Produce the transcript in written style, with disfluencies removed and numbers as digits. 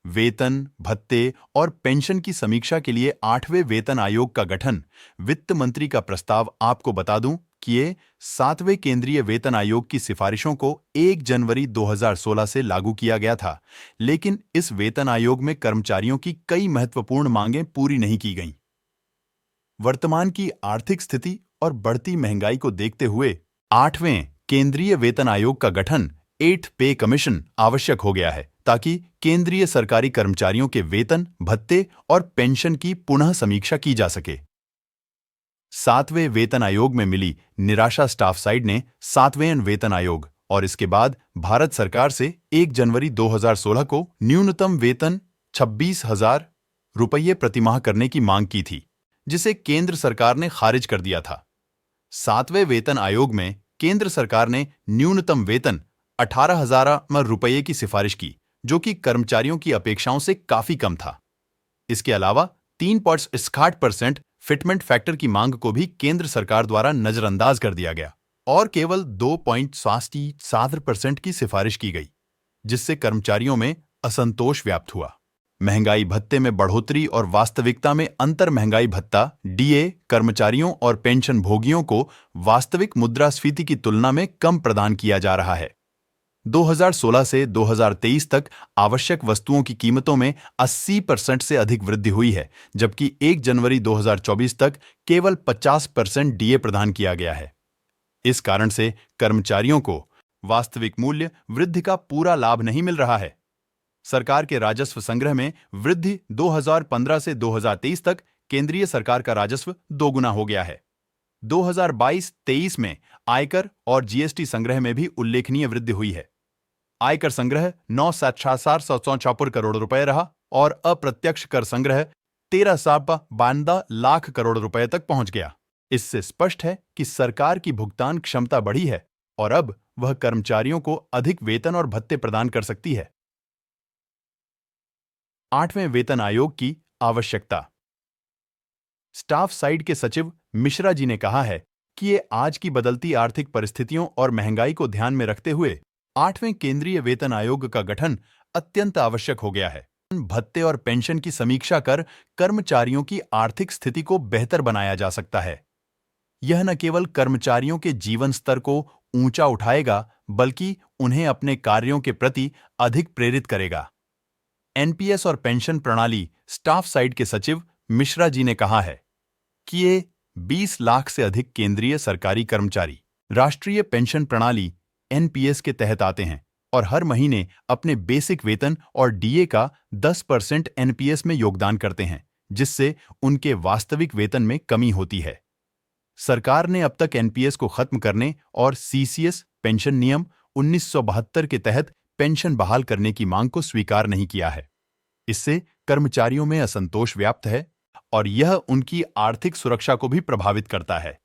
वेतन, भत्ते और पेंशन की समीक्षा के लिए 8वें वेतन आयोग का गठन। वित्त मंत्री का प्रस्ताव आपको बता दूं कि ये 7वें केंद्रीय वेतन आयोग की सिफारिशों को 1 जनवरी 2016 से लागू किया गया था, लेकिन इस वेतन आयोग में कर्मचारियों की कई महत्वपूर्ण मांगें पूरी नहीं की गईं। वर्तमान की आर्थिक स्थिति और बढ़ती महंगाई को देखते हुए 8वें केंद्रीय वेतन आयोग का गठन 8th पे कमीशन आवश्यक हो गया है, ताकि केंद्रीय सरकारी कर्मचारियों के वेतन, भत्ते और पेंशन की पुनः समीक्षा की जा सके। 7वें वेतन आयोग में मिली निराशा स्टाफ साइड ने 7वें वेतन आयोग और इसके बाद भारत सरकार से 1 जनवरी 2016 को न्यूनतम वेतन 26,000 रुपये प्रतिमाह करने की मांग की थी, जिसे केंद्र सरकार ने खारिज कर दिया था। 7वें वेतन आयोग में केंद्र सरकार ने न्यूनतम वेतन 18,000 रुपये की सिफारिश की, जो कि कर्मचारियों की अपेक्षाओं से काफी कम था। इसके अलावा 3.68% फिटमेंट फैक्टर की मांग को भी केंद्र सरकार द्वारा नजरअंदाज कर दिया गया और केवल 2.67% की सिफारिश की गई, जिससे कर्मचारियों में असंतोष व्याप्त हुआ। महंगाई भत्ते में बढ़ोतरी और वास्तविकता में अंतर। महंगाई भत्ता डीए कर्मचारियों और पेंशन भोगियों को वास्तविक मुद्रास्फीति की तुलना में कम प्रदान किया जा रहा है। 2016 से 2023 तक आवश्यक वस्तुओं की कीमतों में 80% से अधिक वृद्धि हुई है, जबकि 1 जनवरी 2024 तक केवल 50% डीए प्रदान किया गया है। इस कारण से कर्मचारियों को वास्तविक मूल्य वृद्धि का पूरा लाभ नहीं मिल रहा है। सरकार के राजस्व संग्रह में वृद्धि 2015 से 2023 तक केंद्रीय सरकार का राजस्व दोगुना हो गया है। 2022-23 में आयकर और जीएसटी संग्रह में भी उल्लेखनीय वृद्धि हुई है। आयकर संग्रह 9,754 करोड़ रुपए रहा और अप्रत्यक्ष कर संग्रह 13,52 लाख करोड़ रुपए तक पहुंच गया। इससे स्पष्ट है कि सरकार की भुगतान क्षमता बढ़ी है और अब वह कर्मचारियों को अधिक वेतन और भत्ते प्रदान कर सकती है। 8वें वेतन आयोग की आवश्यकता। स्टाफ साइड के सचिव मिश्रा जी ने कहा है कि ये आज की बदलती आर्थिक परिस्थितियों और महंगाई को ध्यान में रखते हुए 8वें केंद्रीय वेतन आयोग का गठन अत्यंत आवश्यक हो गया है। भत्ते और पेंशन की समीक्षा कर कर्मचारियों की आर्थिक स्थिति को बेहतर बनाया जा सकता है। यह न केवल कर्मचारियों के जीवन स्तर को ऊंचा उठाएगा, बल्कि उन्हें अपने कार्यों के प्रति अधिक प्रेरित करेगा। एनपीएस और पेंशन प्रणाली। स्टाफ साइड के सचिव मिश्रा जी ने कहा है कि ये 20 लाख से अधिक केंद्रीय सरकारी कर्मचारी राष्ट्रीय पेंशन प्रणाली एनपीएस के तहत आते हैं और हर महीने अपने बेसिक वेतन और डीए का 10% एनपीएस में योगदान करते हैं, जिससे उनके वास्तविक वेतन में कमी होती है। सरकार ने अब तक एनपीएस को खत्म करने और सीसीएस पेंशन नियम 1972 के तहत पेंशन बहाल करने की मांग को स्वीकार नहीं किया है। इससे कर्मचारियों में असंतोष व्याप्त है और यह उनकी आर्थिक सुरक्षा को भी प्रभावित करता है।